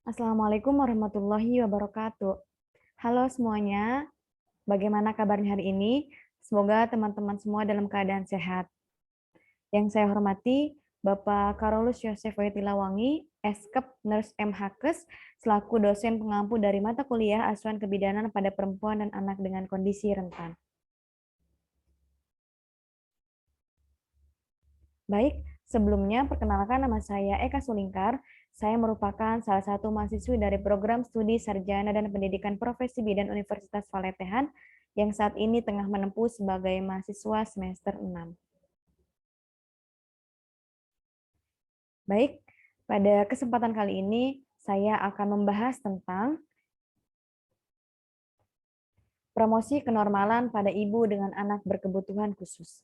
Assalamualaikum warahmatullahi wabarakatuh. Halo semuanya, bagaimana kabarnya hari ini? Semoga teman-teman semua dalam keadaan sehat. Yang saya hormati, Bapak Karolus Yosef Wetilawangi, Eskep Nurse MHKes, selaku dosen pengampu dari mata kuliah Asuhan Kebidanan pada Perempuan dan Anak dengan Kondisi Rentan. Baik, sebelumnya perkenalkan nama saya Eka Sulingkar. Saya merupakan salah satu mahasiswi dari program studi Sarjana dan Pendidikan Profesi Bidan Universitas Paletehan yang saat ini tengah menempuh sebagai mahasiswa semester 6. Baik, pada kesempatan kali ini saya akan membahas tentang promosi kenormalan pada ibu dengan anak berkebutuhan khusus.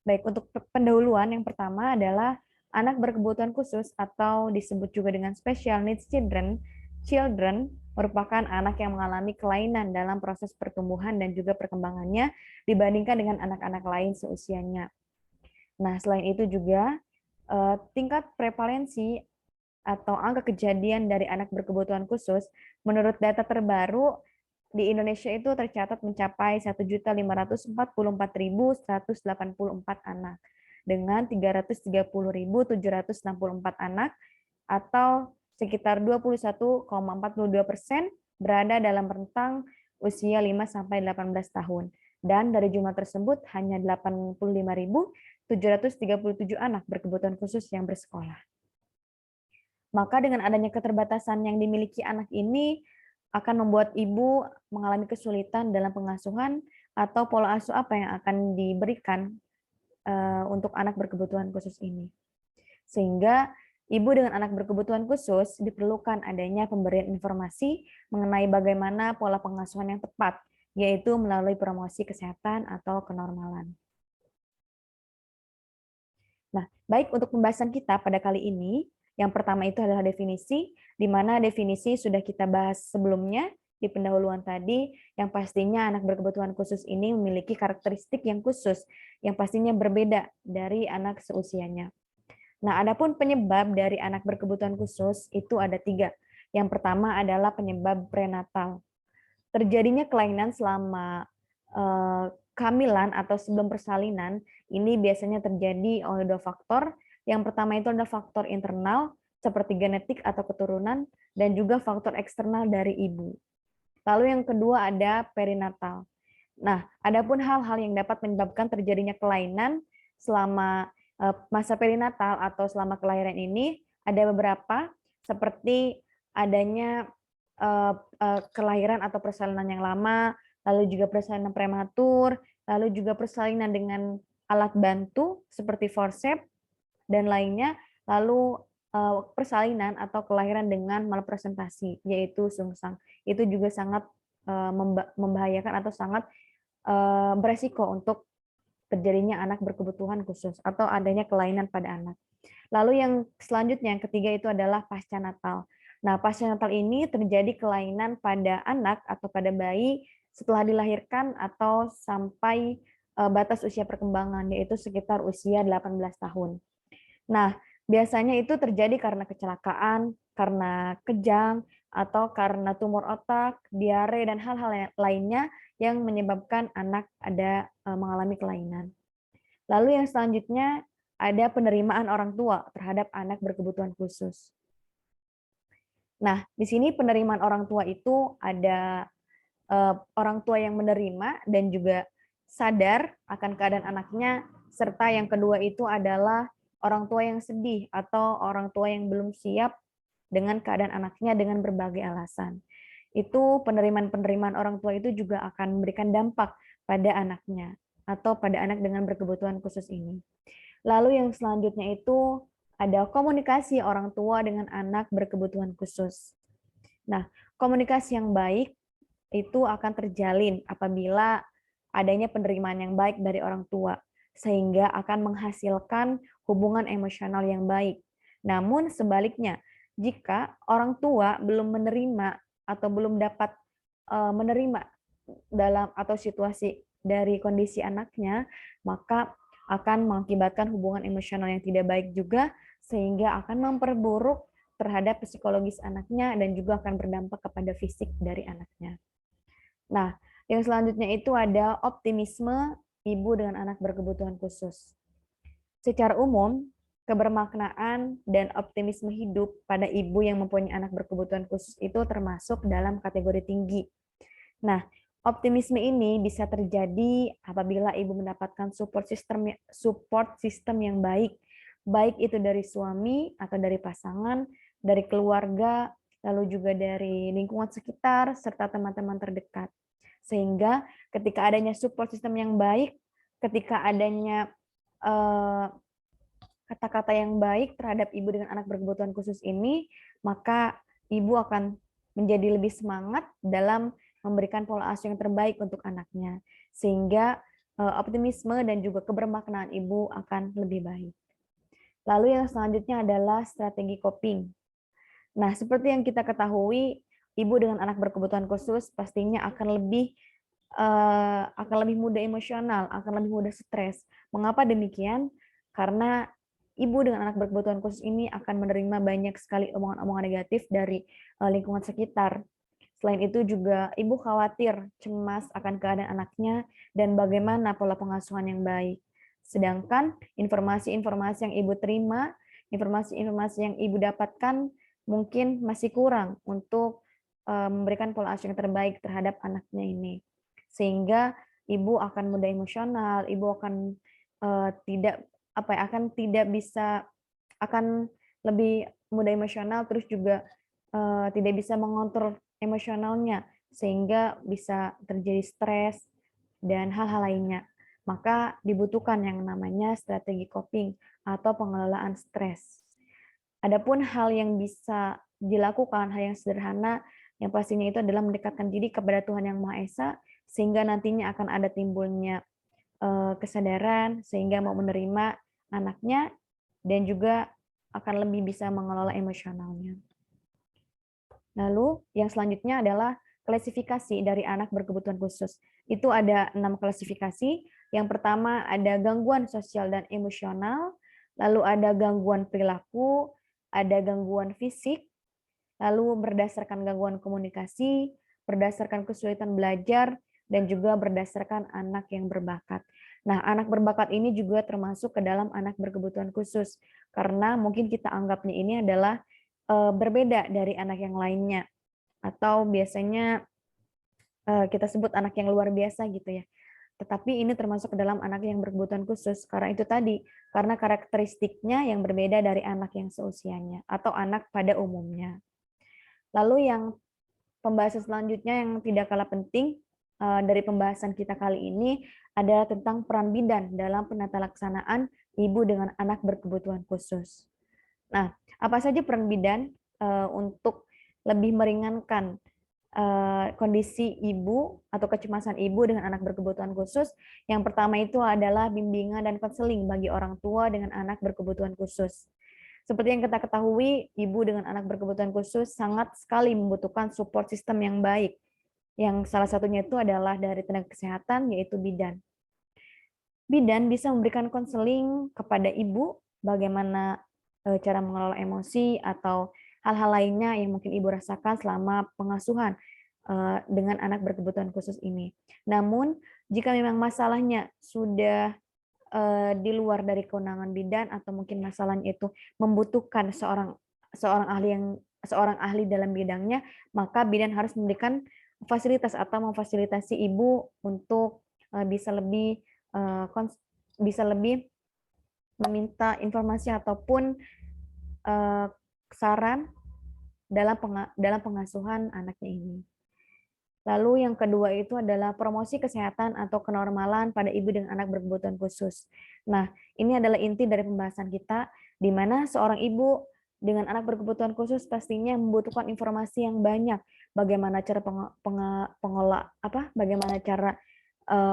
Baik, untuk pendahuluan yang pertama adalah anak berkebutuhan khusus atau disebut juga dengan special needs children. Children merupakan anak yang mengalami kelainan dalam proses pertumbuhan dan juga perkembangannya dibandingkan dengan anak-anak lain seusianya. Nah, selain itu juga tingkat prevalensi atau angka kejadian dari anak berkebutuhan khusus menurut data terbaru di Indonesia itu tercatat mencapai 1.544.184 anak dengan 330.764 anak atau sekitar 21,42% berada dalam rentang usia 5-18 tahun. Dan dari jumlah tersebut hanya 85.737 anak berkebutuhan khusus yang bersekolah. Maka dengan adanya keterbatasan yang dimiliki anak ini akan membuat ibu mengalami kesulitan dalam pengasuhan atau pola asuh apa yang akan diberikan untuk anak berkebutuhan khusus ini. Sehingga ibu dengan anak berkebutuhan khusus diperlukan adanya pemberian informasi mengenai bagaimana pola pengasuhan yang tepat, yaitu melalui promosi kesehatan atau kenormalan. Nah, baik untuk pembahasan kita pada kali ini, yang pertama itu adalah definisi, di mana definisi sudah kita bahas sebelumnya di pendahuluan tadi, yang pastinya anak berkebutuhan khusus ini memiliki karakteristik yang khusus, yang pastinya berbeda dari anak seusianya. Nah, adapun penyebab dari anak berkebutuhan khusus itu ada 3. Yang pertama adalah penyebab prenatal. Terjadinya kelainan selama kehamilan atau sebelum persalinan ini biasanya terjadi oleh 2 faktor. Yang pertama itu adalah faktor internal seperti genetik atau keturunan dan juga faktor eksternal dari ibu. Lalu yang kedua ada perinatal. Nah, adapun hal-hal yang dapat menyebabkan terjadinya kelainan selama masa perinatal atau selama kelahiran ini ada beberapa seperti adanya kelahiran atau persalinan yang lama, lalu juga persalinan prematur, lalu juga persalinan dengan alat bantu seperti forceps dan lainnya, lalu persalinan atau kelahiran dengan malpresentasi yaitu sungsang. Itu juga sangat membahayakan atau sangat beresiko untuk terjadinya anak berkebutuhan khusus atau adanya kelainan pada anak. Lalu yang selanjutnya, yang ketiga itu adalah pasca natal. Nah, pasca natal ini terjadi kelainan pada anak atau pada bayi setelah dilahirkan atau sampai batas usia perkembangan, yaitu sekitar usia 18 tahun. Nah, biasanya itu terjadi karena kecelakaan, karena kejang, atau karena tumor otak, diare, dan hal-hal lainnya yang menyebabkan anak ada mengalami kelainan. Lalu yang selanjutnya ada penerimaan orang tua terhadap anak berkebutuhan khusus. Nah, di sini penerimaan orang tua itu ada orang tua yang menerima dan juga sadar akan keadaan anaknya, serta yang kedua itu adalah orang tua yang sedih atau orang tua yang belum siap dengan keadaan anaknya dengan berbagai alasan. Itu penerimaan-penerimaan orang tua itu juga akan memberikan dampak pada anaknya atau pada anak dengan berkebutuhan khusus ini. Lalu yang selanjutnya itu ada komunikasi orang tua dengan anak berkebutuhan khusus. Nah, komunikasi yang baik itu akan terjalin apabila adanya penerimaan yang baik dari orang tua, sehingga akan menghasilkan hubungan emosional yang baik. Namun sebaliknya, jika orang tua belum menerima atau belum dapat menerima dalam atau situasi dari kondisi anaknya, maka akan mengakibatkan hubungan emosional yang tidak baik juga, sehingga akan memperburuk terhadap psikologis anaknya dan juga akan berdampak kepada fisik dari anaknya. Nah, yang selanjutnya itu ada optimisme ibu dengan anak berkebutuhan khusus. Secara umum, kebermaknaan dan optimisme hidup pada ibu yang mempunyai anak berkebutuhan khusus itu termasuk dalam kategori tinggi. Nah, optimisme ini bisa terjadi apabila ibu mendapatkan support system yang baik, baik itu dari suami atau dari pasangan, dari keluarga, lalu juga dari lingkungan sekitar serta teman-teman terdekat. Sehingga ketika adanya support system yang baik, ketika adanya kata-kata yang baik terhadap ibu dengan anak berkebutuhan khusus ini, maka ibu akan menjadi lebih semangat dalam memberikan pola asuh yang terbaik untuk anaknya, sehingga optimisme dan juga kebermaknaan ibu akan lebih baik. Lalu yang selanjutnya adalah strategi coping. Nah, seperti yang kita ketahui, ibu dengan anak berkebutuhan khusus pastinya akan lebih mudah emosional, akan lebih mudah stres. Mengapa demikian? Karena ibu dengan anak berkebutuhan khusus ini akan menerima banyak sekali omongan-omongan negatif dari lingkungan sekitar. Selain itu juga ibu khawatir, cemas akan keadaan anaknya dan bagaimana pola pengasuhan yang baik. Sedangkan informasi-informasi yang ibu terima, informasi-informasi yang ibu dapatkan mungkin masih kurang untuk memberikan pola asuh yang terbaik terhadap anaknya ini. Sehingga ibu akan mudah emosional, ibu akan akan lebih mudah emosional, terus juga tidak bisa mengontrol emosionalnya, sehingga bisa terjadi stres dan hal-hal lainnya. Maka dibutuhkan yang namanya strategi coping atau pengelolaan stres. Adapun hal yang bisa dilakukan, hal yang sederhana, yang pastinya itu adalah mendekatkan diri kepada Tuhan Yang Maha Esa, sehingga nantinya akan ada timbulnya kesadaran, sehingga mau menerima anaknya, dan juga akan lebih bisa mengelola emosionalnya. Lalu yang selanjutnya adalah klasifikasi dari anak berkebutuhan khusus. Itu ada 6 klasifikasi. Yang pertama ada gangguan sosial dan emosional, lalu ada gangguan perilaku, ada gangguan fisik, lalu berdasarkan gangguan komunikasi, berdasarkan kesulitan belajar, dan juga berdasarkan anak yang berbakat. Nah, anak berbakat ini juga termasuk ke dalam anak berkebutuhan khusus, karena mungkin kita anggapnya ini adalah berbeda dari anak yang lainnya, atau biasanya kita sebut anak yang luar biasa gitu ya. Tetapi ini termasuk ke dalam anak yang berkebutuhan khusus, karena itu tadi, karena karakteristiknya yang berbeda dari anak yang seusianya, atau anak pada umumnya. Lalu yang pembahasan selanjutnya yang tidak kalah penting dari pembahasan kita kali ini adalah tentang peran bidan dalam penata laksanaan ibu dengan anak berkebutuhan khusus. Nah, apa saja peran bidan untuk lebih meringankan kondisi ibu atau kecemasan ibu dengan anak berkebutuhan khusus? Yang pertama itu adalah bimbingan dan konseling bagi orang tua dengan anak berkebutuhan khusus. Seperti yang kita ketahui, ibu dengan anak berkebutuhan khusus sangat sekali membutuhkan support system yang baik. Yang salah satunya itu adalah dari tenaga kesehatan, yaitu bidan. Bidan bisa memberikan konseling kepada ibu bagaimana cara mengelola emosi atau hal-hal lainnya yang mungkin ibu rasakan selama pengasuhan dengan anak berkebutuhan khusus ini. Namun, jika memang masalahnya sudah di luar dari kewenangan bidan atau mungkin masalahnya itu membutuhkan seorang ahli dalam bidangnya, maka bidan harus memberikan fasilitas atau memfasilitasi ibu untuk bisa lebih meminta informasi ataupun saran dalam pengasuhan anaknya ini. Lalu yang kedua itu adalah promosi kesehatan atau kenormalan pada ibu dengan anak berkebutuhan khusus. Nah, ini adalah inti dari pembahasan kita, di mana seorang ibu dengan anak berkebutuhan khusus pastinya membutuhkan informasi yang banyak. Bagaimana cara bagaimana cara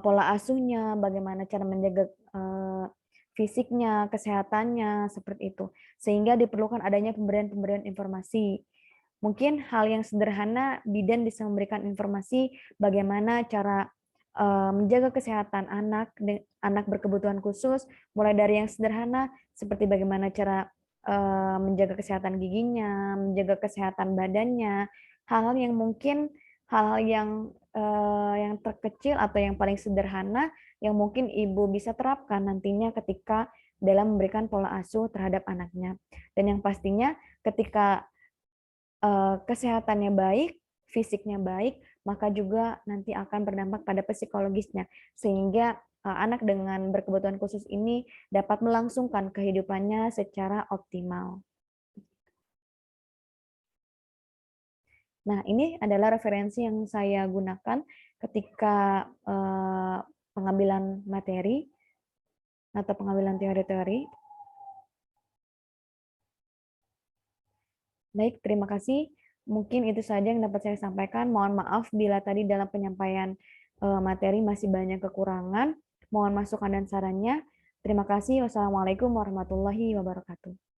pola asuhnya, bagaimana cara menjaga fisiknya, kesehatannya, seperti itu. Sehingga diperlukan adanya pemberian informasi. Mungkin hal yang sederhana, bidan bisa memberikan informasi bagaimana cara menjaga kesehatan anak berkebutuhan khusus, mulai dari yang sederhana seperti bagaimana cara menjaga kesehatan giginya, menjaga kesehatan badannya, hal-hal yang mungkin hal-hal yang terkecil atau yang paling sederhana yang mungkin ibu bisa terapkan nantinya ketika dalam memberikan pola asuh terhadap anaknya. Dan yang pastinya ketika kesehatannya baik, fisiknya baik, maka juga nanti akan berdampak pada psikologisnya, sehingga anak dengan berkebutuhan khusus ini dapat melangsungkan kehidupannya secara optimal. Nah, ini adalah referensi yang saya gunakan ketika pengambilan materi atau pengambilan teori-teori. Baik, terima kasih. Mungkin itu saja yang dapat saya sampaikan. Mohon maaf bila tadi dalam penyampaian materi masih banyak kekurangan. Mohon masukan dan sarannya. Terima kasih. Wassalamualaikum warahmatullahi wabarakatuh.